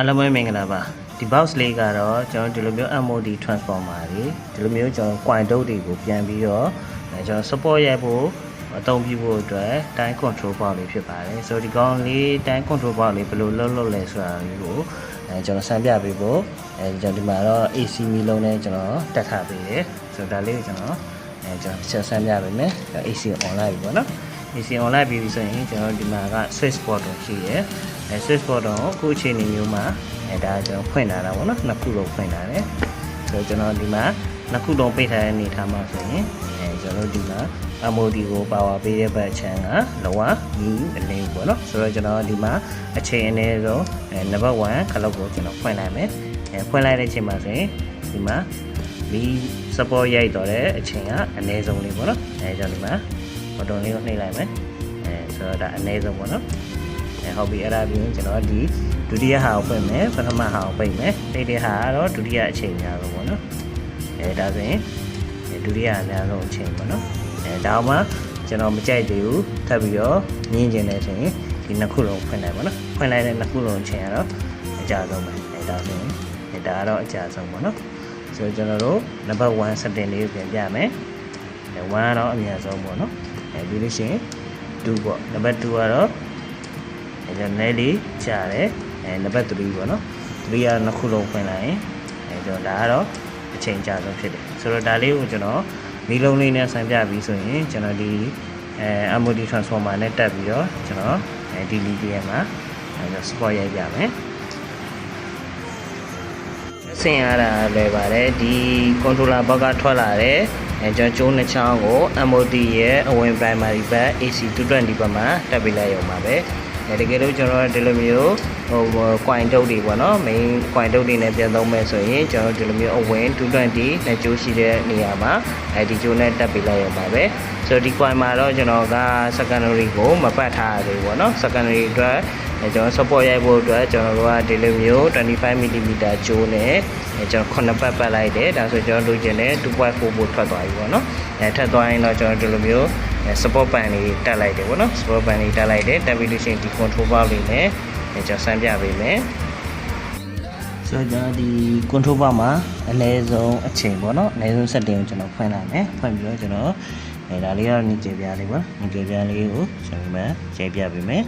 အားလုံးပဲမင်္ဂလာပါဒီ box လေးကတော့ကျွန်တော်ဒီလိုမျိုး MOD transformer တွေဒီလိုမျိုးကျွန်တော် coin တုပ်တွေကိုပြန်ပြီးတော့ကျွန်တော် support ရိုက်ဖို့အသုံးပြုဖို့အတွက် time control box လေးဖြစ်ပါတယ်ဆိုတော့ဒီကောင်လေး time control box လေးဘယ်လိုလုပ်လဲဆိုတာလေးကိုကျွန်တော်ဆန်းပြပေးဖို့ကျွန်တော်ဒီမှာတော့ AC မီလုံးနဲ့ကျွန်တော်တက်ထားပေးတယ်ဆိုတော့ဒါလေးကိုကျွန်တော်ဆက်ဆန်းပြပေးမယ် AC on လိုက်ပြီပေါ့နော် AC on လိုက်ပြီဆိုရင်ကျွန်တော်ဒီမှာက switch button ရှိရယ် switch button ကိုအခုအချိန်မျိုးမှာဒါကျွန်တော်ဖွင့်လာတာပေါ့နော်နှစ်ခုလုံးဖွင့်လာတယ်ဆိုတော့ကျွန်တော်ဒီမှာနှစ်ခုလုံးပိတ်ထားတဲ့အနေထားမှာဆိုရင်ကျွန်တော်ဒီမှာ MOD ကို power ပေးတဲ့ဘက်ချမ်းကလောကမီးအလင်းပေါ့နော်ဆိုတော့ကျွန်တော်ဒီမှာအချိန်အနည်းဆုံးနံပါတ်1ခလုတ်ကိုကျွန်တော်ဖွင့်လိုက်မယ်ဖွင့်လိုက်တဲ့အချိန်မှာဆိုရင်ဒီမှာမီး support ရိုက်တော့တဲ့အချိန်ကအနည်းဆုံးလေးပေါ့နော်ကျွန်တော်ဒီမှာ button လေးကိုနှိပ်လိုက်မယ်ဆိုတော့ဒါအနည်းဆုံးပေါ့နော်ဟုတ်ပြီအဲ့ဒါပြီးရင်ကျွန်တော်ဒီဒုတိယဟာကိုဖွင့်မယ်ပထမဟာကိုပိတ်မယ်တိတ်တဲ့ဟာကတော့ဒုတိယအချိန်များဆုံးပေါ့နော်ဒါဆိုရင်ဒုတိယအများဆုံးအချိန်ပေါ့နော်ဒါမှကျွန်တော်မကြိုက်သေးဘူးထပ်ပြီးတော့ညင်းကျင်နေဆိုရင်ဒီနှစ်ခုလုံးဖွင့်လိုက်ပါနော်ဖွင့်လိုက်တဲ့နှစ်ခုလုံးအချိန်ကတော့အကြဆုံးပဲဒါဆိုရင်ဒါကတော့အကြဆုံးပေါ့နော်ဆိုတော့ကျွန်တော်တို့နံပါတ်1 setting လေးကိုပြန်ပြမယ်1ကတော့အများဆုံးပေါ့နော်ပြီးလို့ရှိရင်2ပေါ့နံပါတ်2ကတော့ကျွန်တော်နည်းလေးကြားတယ်နံပါတ်3ပေါ့နော်3ကနှစ်ခုလုံးဖွင့်လိုက်ရင်ကျွန်တော်ဒါကတော့အချိန်ကြာဆုံးဖြစ်တယ်ဆိုတော့ဒါလေးကိုကျွန်တော်မီးလုံးလေးနဲ့ဆန်းပြပြီးဆိုရင်ကျွန်တော်ဒီMOD transformer နဲ့တက်ပြီးတော့ကျွန်တော်ဒီ lithium မှာsupport ရိုက်ပြမယ်ဆင်ရတာလွယ်ပါတယ်ဒီ controller ဘက်ကထွက်လာတယ်ကျွန်တော်ကျိုးနှစ်ချောင်းကို MOD ရဲ့အဝင် primary ဘက် AC 220 ဘက်မှာတက်ပေးလိုက်ရုံပါပဲတကယ်လို့ကျွန်တော်ဒီလိုမျိုးcoin တုပ်တွေပေါ့နော် main coin တုပ်တွေနဲ့ပြန်သုံးမယ်ဆိုရင်ကျွန်တော်ဒီလိုမျိုးအဝင်220နဲ့ကျိုးရှိတဲ့နေရာမှာဒီကျိုးနဲ့တက်ပေးလိုက်ရုံပါပဲဆိုတော့ဒီ coin မှာတော့ကျွန်တော်က secondary ကိုမပတ်ထားရသေးဘူးပေါ့နော် secondary အတွက်ကျွန်တော် support ရိုက်ဖို့အတွက်ကျွန်တော်တို့ကဒီလိုမျိုး 25mm ကျိုးနဲ့ကျွန်တော်9ပတ်လိုက်တယ်ဒါဆိုကျွန်တော်တို့ကျင်တဲ့ 2.4 volt ထွက်သွားပြီပေါ့နော်ထပ်သွားရင်တော့ကျွန်တော်ဒီလိုမျိုးsupport band လေးတက်လိုက်တယ်ပေါ့နော် support band လေးတက်လိုက်တယ်တက်ပြီးလို့ရှိရင်ဒီ control bar လေးနဲ့ကျွန်တော်ဆန်းပြပေးမယ်ဆိုတော့ဒီ control bar မှာအနည်းဆုံးအချိန်ပေါ့နော်အနည်းဆုံး setting ကိုကျွန်တော်ဖွင့်လိုက်မယ်ဖွင့်ပြီးတော့ကျွန်တော်ဒါလေးကတော့ညကျေပြလေးပေါ့ညကျေပြလေးကိုကျွန်တော်မှကျေပြပေးမယ်